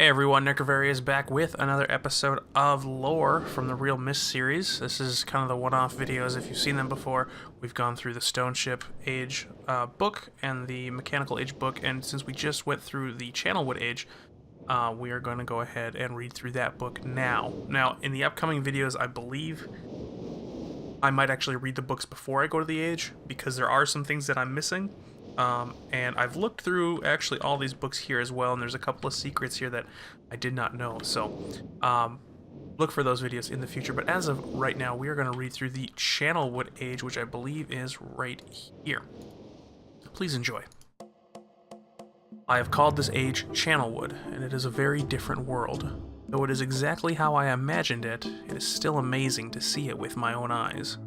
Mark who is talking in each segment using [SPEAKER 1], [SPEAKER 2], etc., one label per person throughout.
[SPEAKER 1] Hey everyone, Necrovari is back with another episode of Lore from the RealMyst series. This is kind of the one-off videos. If you've seen them before, we've gone through the Stone Ship Age book and the Mechanical Age book, and since we just went through the Channelwood Age, we are going to go ahead and read through that book now. Now, in the upcoming videos, I believe I might actually read the books before I go to the Age, because there are some things that I'm missing. And I've looked through actually all these books here as well, and there's a couple of secrets here that I did not know, so look for those videos in the future. But as of right now, we are going to read through the Channelwood Age, which I believe is right here. Please enjoy. I have called this age Channelwood, and it is a very different world. Though it is exactly how I imagined it, it is still amazing to see it with my own eyes.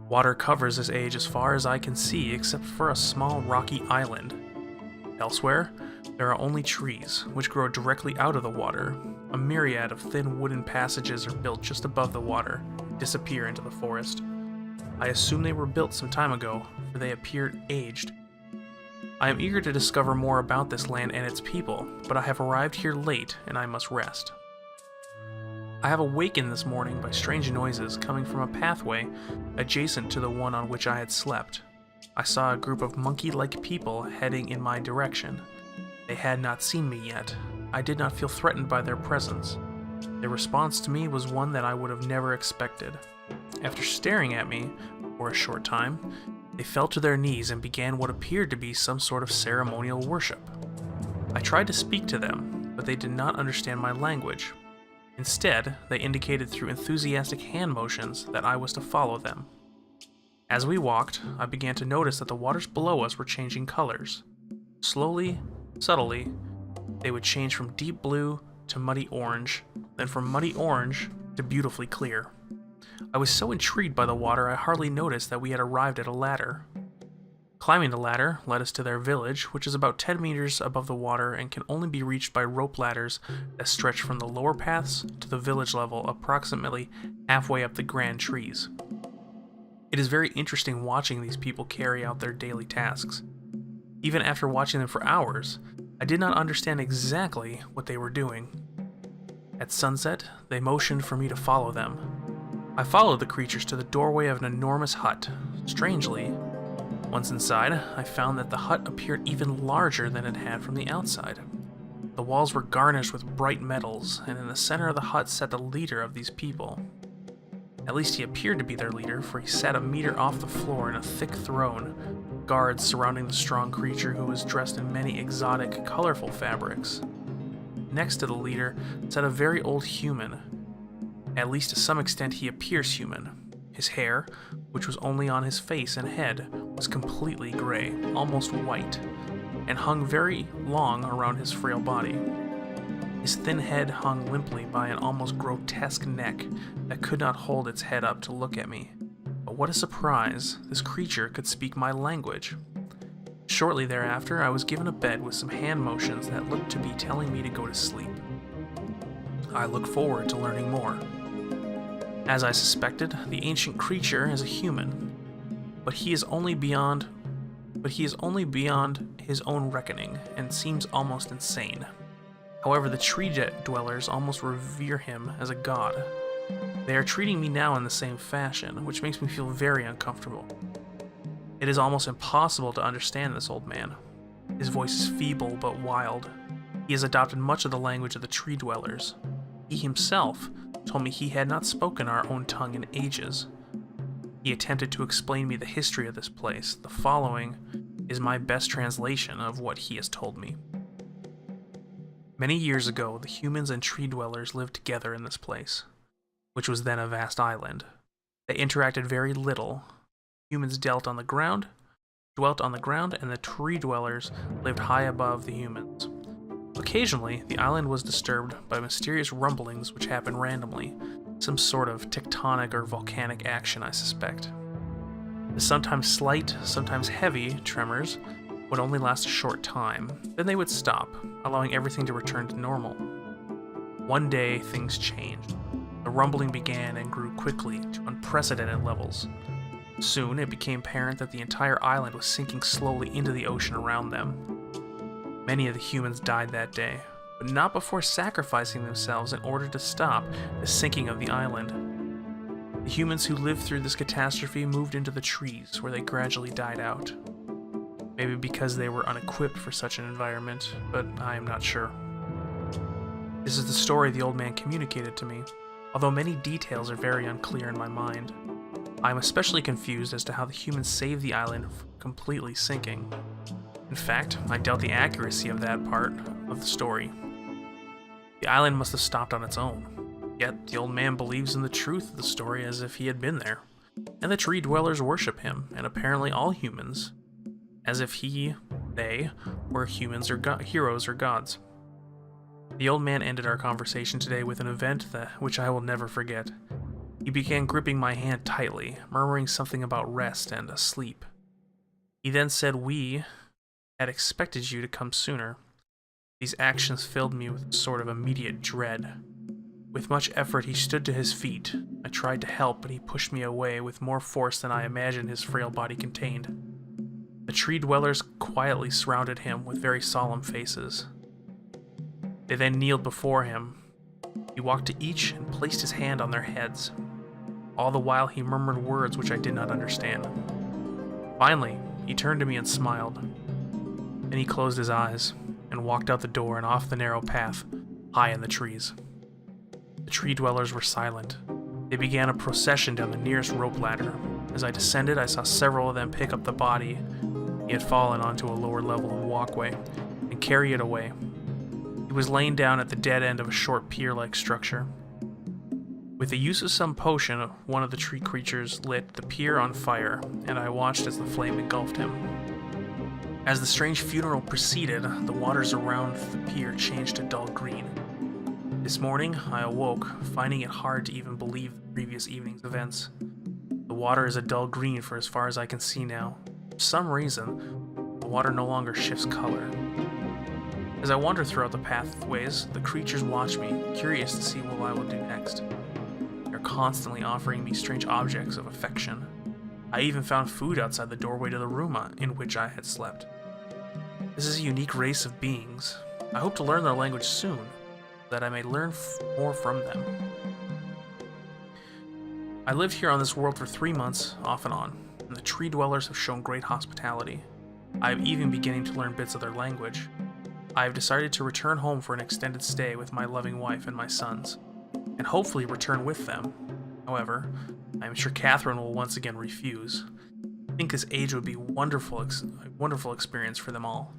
[SPEAKER 1] Water covers this age as far as I can see, except for a small rocky island. Elsewhere, there are only trees, which grow directly out of the water. A myriad of thin wooden passages are built just above the water, and disappear into the forest. I assume they were built some time ago, for they appeared aged. I am eager to discover more about this land and its people, but I have arrived here late, and I must rest. I have awakened this morning by strange noises coming from a pathway adjacent to the one on which I had slept. I saw a group of monkey-like people heading in my direction. They had not seen me yet. I did not feel threatened by their presence. Their response to me was one that I would have never expected. After staring at me for a short time, they fell to their knees and began what appeared to be some sort of ceremonial worship. I tried to speak to them, but they did not understand my language. Instead, they indicated through enthusiastic hand motions that I was to follow them. As we walked, I began to notice that the waters below us were changing colors. Slowly, subtly, they would change from deep blue to muddy orange, then from muddy orange to beautifully clear. I was so intrigued by the water I hardly noticed that we had arrived at a ladder. Climbing the ladder led us to their village, which is about 10 meters above the water and can only be reached by rope ladders that stretch from the lower paths to the village level approximately halfway up the grand trees. It is very interesting watching these people carry out their daily tasks. Even after watching them for hours, I did not understand exactly what they were doing. At sunset, they motioned for me to follow them. I followed the creatures to the doorway of an enormous hut. Strangely, once inside, I found that the hut appeared even larger than it had from the outside. The walls were garnished with bright metals, and in the center of the hut sat the leader of these people. At least he appeared to be their leader, for he sat a meter off the floor in a thick throne, guards surrounding the strong creature who was dressed in many exotic, colorful fabrics. Next to the leader sat a very old human. At least to some extent he appears human. His hair, which was only on his face and head, was completely gray, almost white, and hung very long around his frail body. His thin head hung limply by an almost grotesque neck that could not hold its head up to look at me. But what a surprise, this creature could speak my language. Shortly thereafter, I was given a bed with some hand motions that looked to be telling me to go to sleep. I look forward to learning more. As I suspected, the ancient creature is a human, but he is only beyond his own reckoning and seems almost insane. However, the tree dwellers almost revere him as a god. They are treating me now in the same fashion, which makes me feel very uncomfortable. It is almost impossible to understand this old man. His voice is feeble but wild. He has adopted much of the language of the tree dwellers. He himself told me he had not spoken our own tongue in ages. He attempted to explain me the history of this place. The following is my best translation of what he has told me. Many years ago, the humans and tree dwellers lived together in this place, which was then a vast island. They interacted very little. Humans dwelt on the ground, and the tree dwellers lived high above the humans. Occasionally, the island was disturbed by mysterious rumblings which happened randomly, some sort of tectonic or volcanic action, I suspect. The sometimes slight, sometimes heavy tremors would only last a short time, then they would stop, allowing everything to return to normal. One day, things changed. The rumbling began and grew quickly to unprecedented levels. Soon, it became apparent that the entire island was sinking slowly into the ocean around them. Many of the humans died that day, but not before sacrificing themselves in order to stop the sinking of the island. The humans who lived through this catastrophe moved into the trees, where they gradually died out. Maybe because they were unequipped for such an environment, but I am not sure. This is the story the old man communicated to me, although many details are very unclear in my mind. I am especially confused as to how the humans saved the island from completely sinking. In fact, I doubt the accuracy of that part of the story. The island must have stopped on its own, yet the old man believes in the truth of the story as if he had been there, and the tree dwellers worship him, and apparently all humans, as if they, were humans or heroes or gods. The old man ended our conversation today with an event which I will never forget. He began gripping my hand tightly, murmuring something about rest and sleep. He then said we had expected you to come sooner. These actions filled me with a sort of immediate dread. With much effort, he stood to his feet. I tried to help, but he pushed me away with more force than I imagined his frail body contained. The tree dwellers quietly surrounded him with very solemn faces. They then kneeled before him. He walked to each and placed his hand on their heads. All the while he murmured words which I did not understand. Finally, he turned to me and smiled. Then he closed his eyes and walked out the door and off the narrow path, high in the trees. The tree dwellers were silent. They began a procession down the nearest rope ladder. As I descended, I saw several of them pick up the body he had fallen onto a lower level of walkway and carry it away. He was laying down at the dead end of a short pier-like structure. With the use of some potion, one of the tree creatures lit the pier on fire, and I watched as the flame engulfed him. As the strange funeral proceeded, the waters around the pier changed to dull green. This morning, I awoke, finding it hard to even believe the previous evening's events. The water is a dull green for as far as I can see now. For some reason, the water no longer shifts color. As I wander throughout the pathways, the creatures watch me, curious to see what I will do next. They're constantly offering me strange objects of affection. I even found food outside the doorway to the room in which I had slept. This is a unique race of beings. I hope to learn their language soon, so that I may learn more from them. I lived here on this world for 3 months, off and on, and the tree dwellers have shown great hospitality. I am even beginning to learn bits of their language. I have decided to return home for an extended stay with my loving wife and my sons, and hopefully return with them. However, I am sure Catherine will once again refuse. I think this age would be a wonderful experience for them all,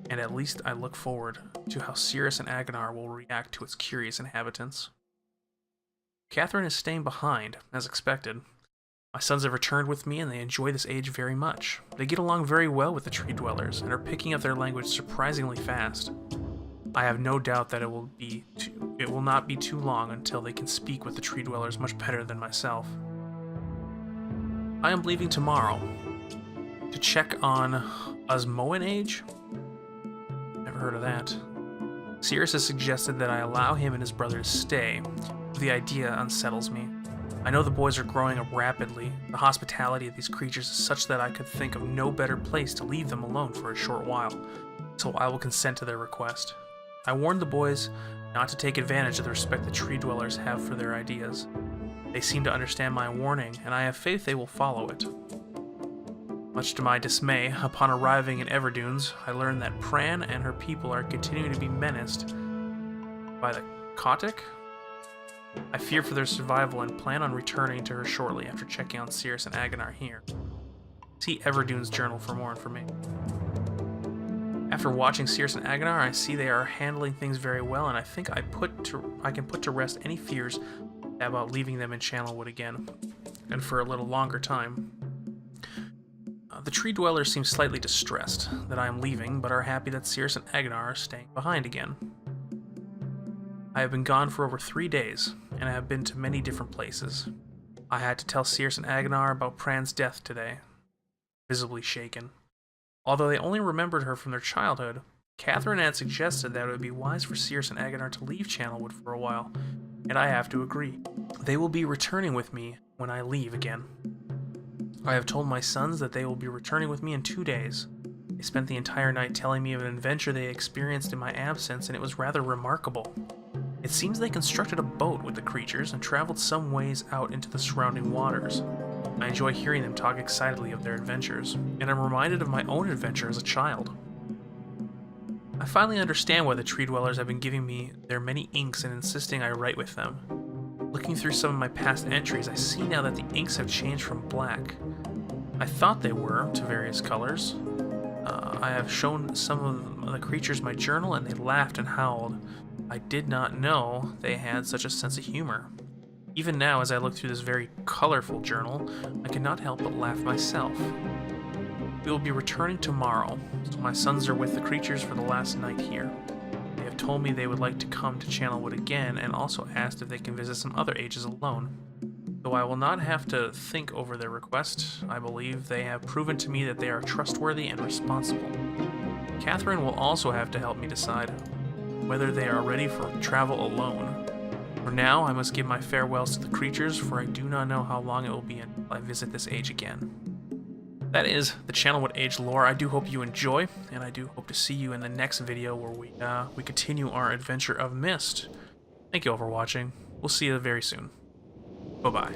[SPEAKER 1] and at least I look forward to how Cirrus and Aganar will react to its curious inhabitants. Catherine is staying behind, as expected. My sons have returned with me and they enjoy this age very much. They get along very well with the tree dwellers and are picking up their language surprisingly fast. I have no doubt that it will not be too long until they can speak with the tree dwellers much better than myself. I am leaving tomorrow to check on Osmoan Age. Never heard of that. Cirrus has suggested that I allow him and his brother to stay. The idea unsettles me. I know the boys are growing up rapidly. The hospitality of these creatures is such that I could think of no better place to leave them alone for a short while, so I will consent to their request. I warned the boys not to take advantage of the respect the tree dwellers have for their ideas. They seem to understand my warning, and I have faith they will follow it. Much to my dismay, upon arriving in Everdunes, I learned that Pran and her people are continuing to be menaced by the Kotick. I fear for their survival and plan on returning to her shortly after checking on Cirrus and Aganar here. See Everdune's journal for more information. After watching Cirrus and Aganar, I see they are handling things very well, and I think I can put to rest any fears about leaving them in Channelwood again, and for a little longer time. The tree dwellers seem slightly distressed that I am leaving, but are happy that Cirrus and Aganar are staying behind again. I have been gone for over 3 days, and I have been to many different places. I had to tell Cirrus and Aganar about Pran's death today, visibly shaken. Although they only remembered her from their childhood, Catherine had suggested that it would be wise for Cirrus and Aganar to leave Channelwood for a while, and I have to agree. They will be returning with me when I leave again. I have told my sons that they will be returning with me in 2 days. They spent the entire night telling me of an adventure they experienced in my absence, and it was rather remarkable. It seems they constructed a boat with the creatures and traveled some ways out into the surrounding waters. I enjoy hearing them talk excitedly of their adventures, and I'm reminded of my own adventure as a child. I finally understand why the tree dwellers have been giving me their many inks and insisting I write with them. Looking through some of my past entries, I see now that the inks have changed from black. I thought they were to various colors. I have shown some of the creatures my journal, and they laughed and howled. I did not know they had such a sense of humor. Even now, as I look through this very colorful journal, I cannot help but laugh myself. We will be returning tomorrow, so my sons are with the creatures for the last night here. They have told me they would like to come to Channelwood again, and also asked if they can visit some other ages alone. Though I will not have to think over their request, I believe they have proven to me that they are trustworthy and responsible. Catherine will also have to help me decide whether they are ready for travel alone. For now, I must give my farewells to the creatures, for I do not know how long it will be until I visit this age again. That is the Channelwood Age lore. I do hope you enjoy, and I do hope to see you in the next video where we continue our adventure of Myst. Thank you all for watching. We'll see you very soon. Bye-bye.